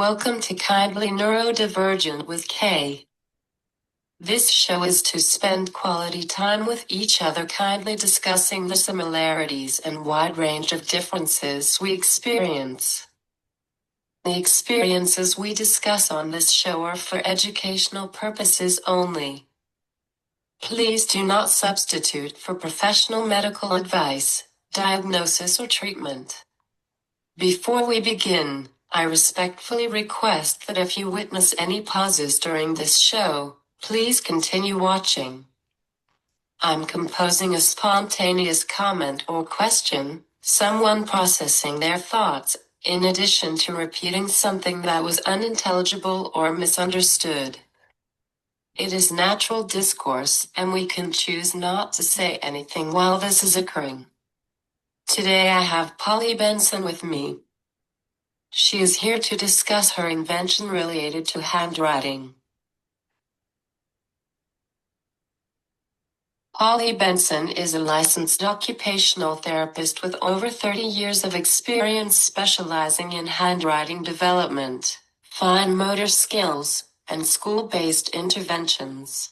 Welcome to Kindly Neurodivergent with Kay. This show is to spend quality time with each other, kindly discussing the similarities and wide range of differences we experience. The experiences we discuss on this show are for educational purposes only. Please do not substitute for professional medical advice, diagnosis, or treatment. Before we begin, I respectfully request that if you witness any pauses during this show, please continue watching. I'm composing a spontaneous comment or question, someone processing their thoughts, in addition to repeating something that was unintelligible or misunderstood. It is natural discourse, and we can choose not to say anything while this is occurring. Today I have Polly Benson with me. She is here to discuss her invention related to handwriting. Polly Benson is a licensed occupational therapist with over 30 years of experience specializing in handwriting development, fine motor skills, and school-based interventions.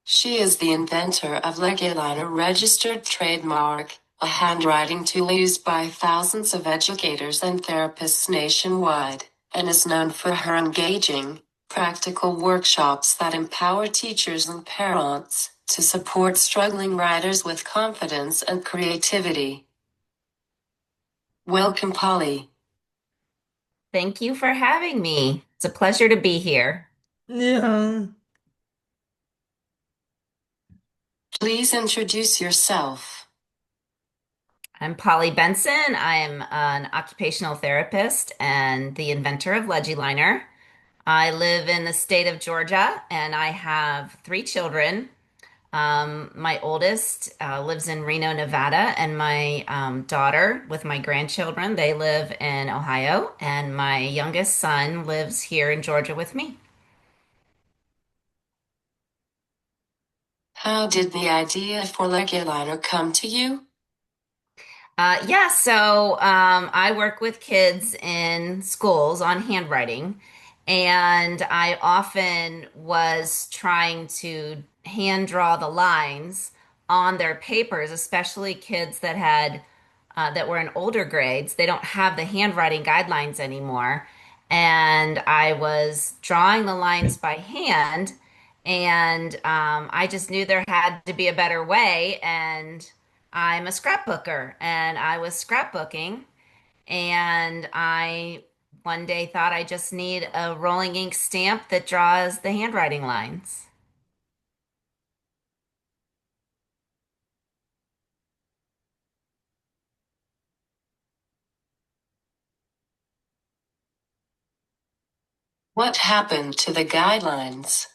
She is the inventor of LegiLiner registered trademark, a handwriting tool used by thousands of educators and therapists nationwide, and is known for her engaging, practical workshops that empower teachers and parents to support struggling writers with confidence and creativity. Welcome, Polly. Thank you for having me. It's a pleasure to be here. Yeah. Please introduce yourself. I'm Polly Benson. I'm an occupational therapist and the inventor of LegiLiner. I live in the state of Georgia and I have three children. My oldest lives in Reno, Nevada, and my daughter with my grandchildren, they live in Ohio, and my youngest son lives here in Georgia with me. How did the idea for LegiLiner come to you? I work with kids in schools on handwriting, and I often was trying to hand draw the lines on their papers, especially kids that were in older grades. They don't have the handwriting guidelines anymore, and I was drawing the lines by hand, and I just knew there had to be a better way, and I'm a scrapbooker and I was scrapbooking and I one day thought I just need a rolling ink stamp that draws the handwriting lines. What happened to the guidelines?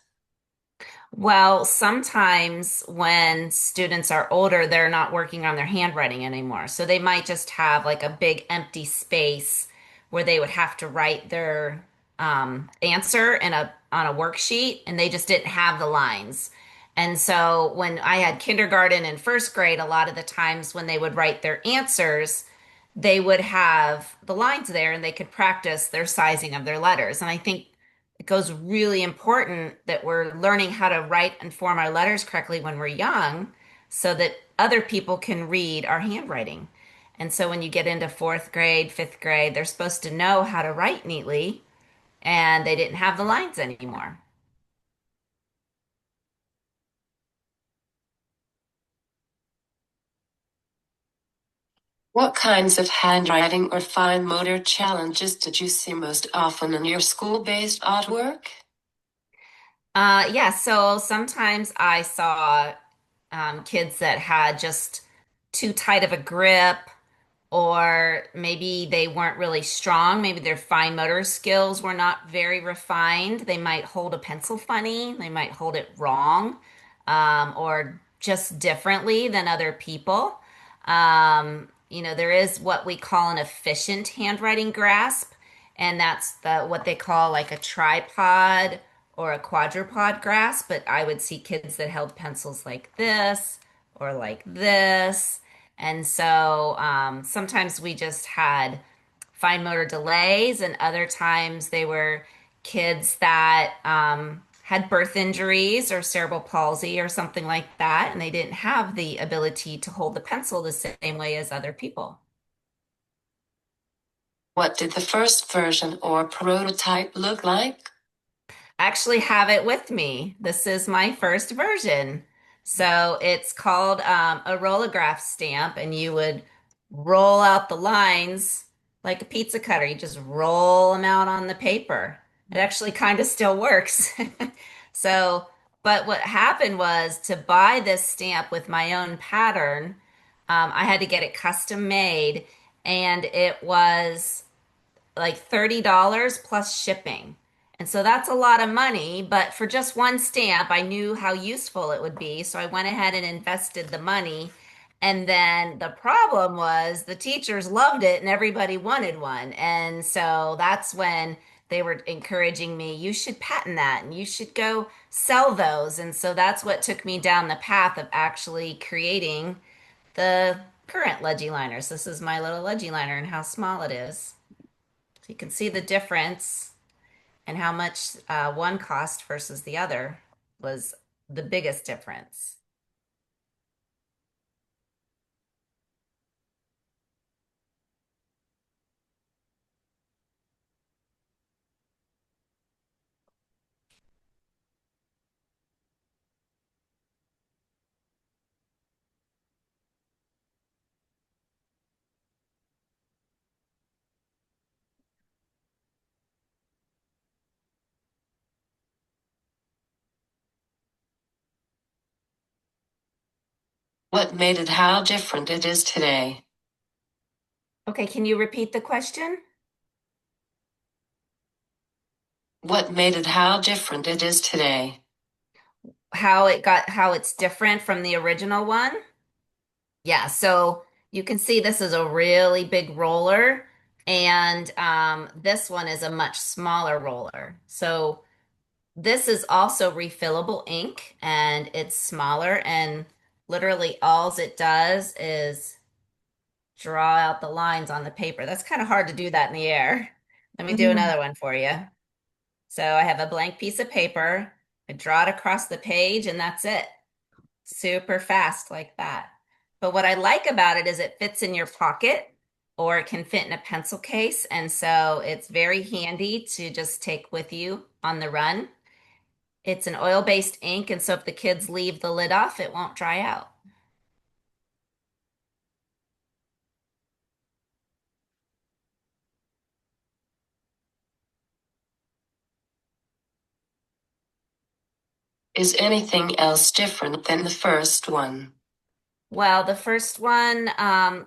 Well, sometimes when students are older, they're not working on their handwriting anymore. So they might just have like a big empty space where they would have to write their answer in a on a worksheet, and they just didn't have the lines. And so when I had kindergarten and first grade, a lot of the times when they would write their answers, they would have the lines there and they could practice their sizing of their letters. And I think it goes really important that we're learning how to write and form our letters correctly when we're young so that other people can read our handwriting. And so when you get into fourth grade, fifth grade, they're supposed to know how to write neatly, and they didn't have the lines anymore. What kinds of handwriting or fine motor challenges did you see most often in your school-based artwork? So sometimes I saw kids that had just too tight of a grip, or maybe they weren't really strong. Maybe their fine motor skills were not very refined. They might hold a pencil funny, they might hold it wrong, or just differently than other people. There is what we call an efficient handwriting grasp, and that's what they call like a tripod or a quadrupod grasp. But I would see kids that held pencils like this or like this. And so sometimes we just had fine motor delays, and other times they were kids that had birth injuries or cerebral palsy or something like that, and they didn't have the ability to hold the pencil the same way as other people. What did the first version or prototype look like? Actually have it with me. This is my first version. So it's called a rollograph stamp, and you would roll out the lines like a pizza cutter. You just roll them out on the paper. It actually kind of still works. So, but what happened was to buy this stamp with my own pattern, I had to get it custom made, and it was like $30 plus shipping. And so that's a lot of money, but for just one stamp, I knew how useful it would be. So I went ahead and invested the money. And then the problem was the teachers loved it and everybody wanted one. And so that's when they were encouraging me, you should patent that and you should go sell those. And so that's what took me down the path of actually creating the current LegiLiners. This is my little LegiLiner and how small it is. So you can see the difference and how much one cost versus the other was the biggest difference. What made it how different it is today? Okay, can you repeat the question? What made it how different it is today? How it's different from the original one? Yeah, so you can see this is a really big roller, and this one is a much smaller roller. So this is also refillable ink, and it's smaller, and literally all it does is draw out the lines on the paper. That's kind of hard to do that in the air. Let me do Mhm. another one for you. So I have a blank piece of paper. I draw it across the page, and that's it. Super fast like that. But what I like about it is it fits in your pocket or it can fit in a pencil case. And so it's very handy to just take with you on the run. It's an oil-based ink, and so if the kids leave the lid off, it won't dry out. Is anything else different than the first one? Well, the first one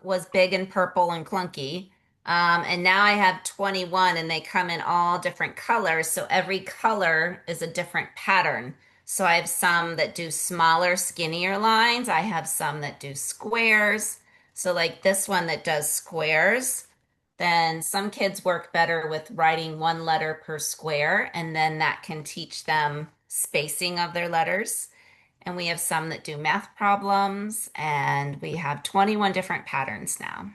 was big and purple and clunky. And now I have 21 and they come in all different colors. So every color is a different pattern. So I have some that do smaller, skinnier lines. I have some that do squares. So, like this one that does squares, then some kids work better with writing one letter per square, and then that can teach them spacing of their letters. And we have some that do math problems, and we have 21 different patterns now.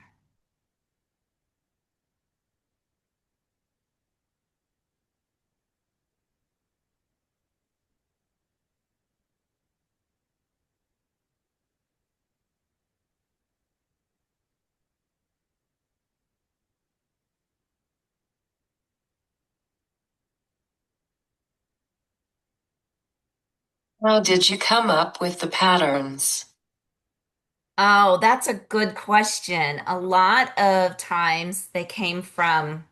How did you come up with the patterns? Oh, that's a good question. A lot of times they came from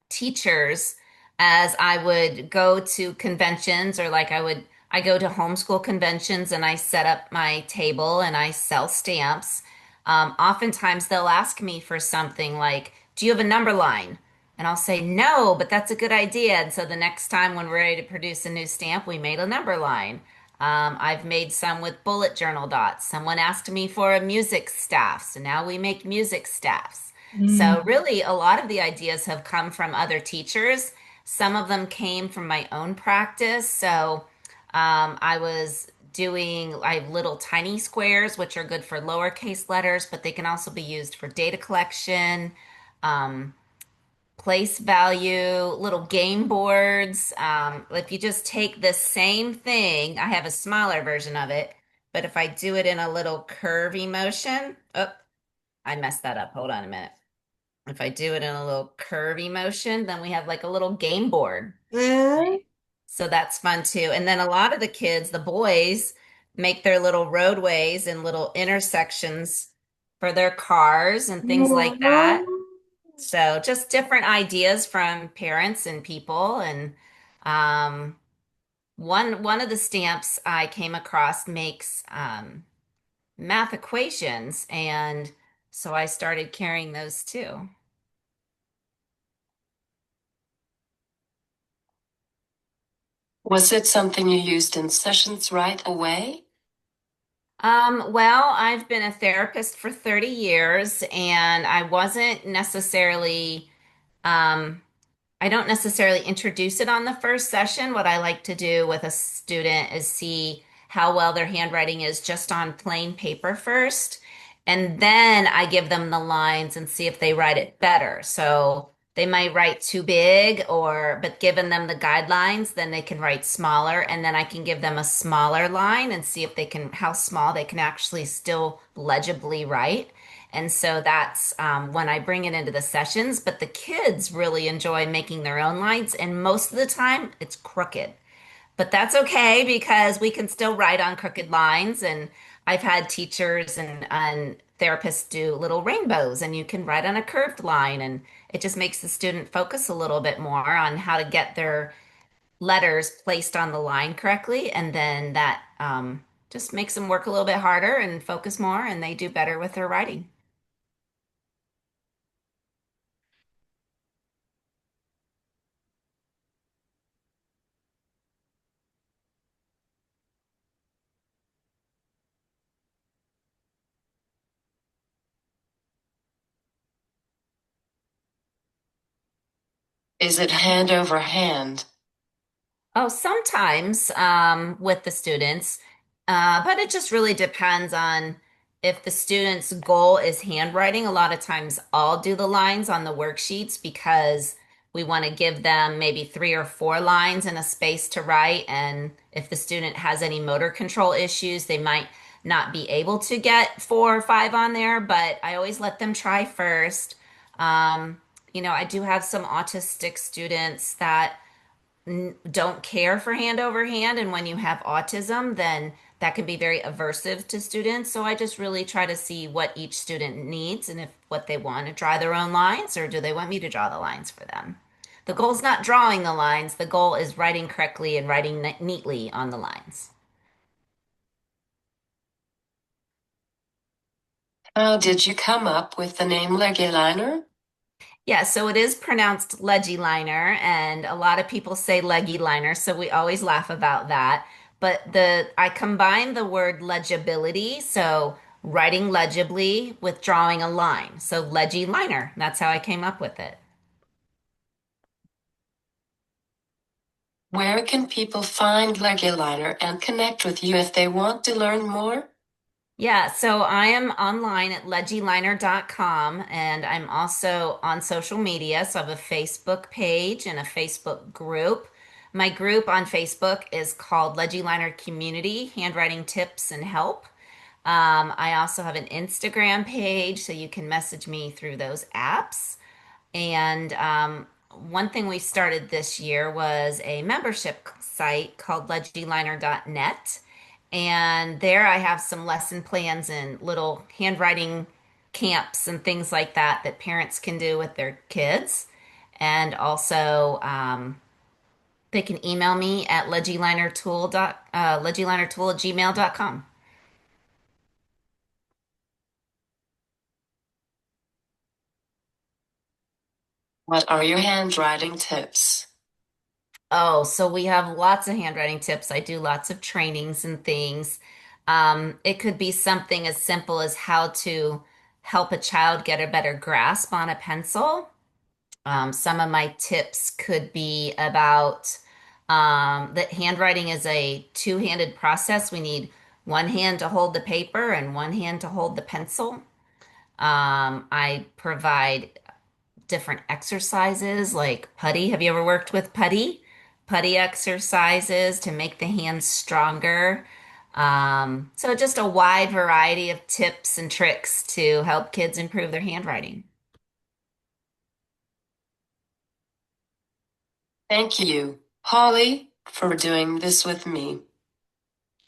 teachers as I would go to conventions, or like I go to homeschool conventions and I set up my table and I sell stamps. Oftentimes they'll ask me for something like, do you have a number line? And I'll say, no, but that's a good idea. And so the next time when we're ready to produce a new stamp, we made a number line. I've made some with bullet journal dots. Someone asked me for a music staff, so now we make music staffs. So really, a lot of the ideas have come from other teachers. Some of them came from my own practice. So I was doing, I have little tiny squares, which are good for lowercase letters, but they can also be used for data collection. Um, place value, little game boards. If you just take the same thing, I have a smaller version of it, but if I do it in a little curvy motion, oh, I messed that up. Hold on a minute. If I do it in a little curvy motion, then we have like a little game board. Right. So that's fun too. And then a lot of the kids, the boys, make their little roadways and little intersections for their cars and things like that. So just different ideas from parents and people. And um, one of the stamps I came across makes math equations, and so I started carrying those too. Was it something you used in sessions right away? Well, I've been a therapist for 30 years, and I wasn't necessarily um, I don't necessarily introduce it on the first session. What I like to do with a student is see how well their handwriting is just on plain paper first. And then I give them the lines and see if they write it better. So they might write too big but given them the guidelines, then they can write smaller. And then I can give them a smaller line and see if how small they can actually still legibly write. And so that's when I bring it into the sessions. But the kids really enjoy making their own lines, and most of the time it's crooked. But that's okay because we can still write on crooked lines. And I've had teachers and therapists do little rainbows, and you can write on a curved line. And it just makes the student focus a little bit more on how to get their letters placed on the line correctly. And then that just makes them work a little bit harder and focus more, and they do better with their writing. Is it hand over hand? Oh, sometimes with the students, but it just really depends on if the student's goal is handwriting. A lot of times I'll do the lines on the worksheets because we want to give them maybe 3 or 4 lines in a space to write. And if the student has any motor control issues, they might not be able to get 4 or 5 on there, but I always let them try first. Um, I do have some autistic students that don't care for hand over hand. And when you have autism, then that can be very aversive to students. So I just really try to see what each student needs and if what they want to draw their own lines or do they want me to draw the lines for them. The goal is not drawing the lines, the goal is writing correctly and writing neatly on the lines. How did you come up with the name LegiLiner? Yeah, so it is pronounced LegiLiner, and a lot of people say LegiLiner, so we always laugh about that. But I combine the word legibility, so writing legibly with drawing a line. So LegiLiner, that's how I came up with it. Where can people find LegiLiner and connect with you if they want to learn more? Yeah, so I am online at legiliner.com and I'm also on social media. So I have a Facebook page and a Facebook group. My group on Facebook is called LegiLiner Community Handwriting Tips and Help. I also have an Instagram page, so you can message me through those apps. And one thing we started this year was a membership site called legiliner.net. And there I have some lesson plans and little handwriting camps and things like that that parents can do with their kids. And also, they can email me at legilinertool@gmail.com. What are your handwriting tips? Oh, so we have lots of handwriting tips. I do lots of trainings and things. It could be something as simple as how to help a child get a better grasp on a pencil. Some of my tips could be about that handwriting is a two-handed process. We need one hand to hold the paper and one hand to hold the pencil. I provide different exercises like putty. Have you ever worked with putty? Putty exercises to make the hands stronger. So just a wide variety of tips and tricks to help kids improve their handwriting. Thank you, Holly, for doing this with me.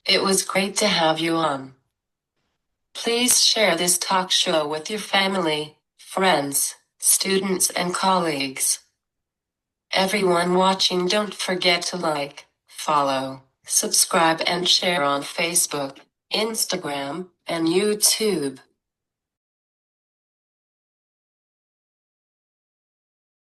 It was great to have you on. Please share this talk show with your family, friends, students, and colleagues. Everyone watching, don't forget to like, follow, subscribe, and share on Facebook, Instagram, and YouTube.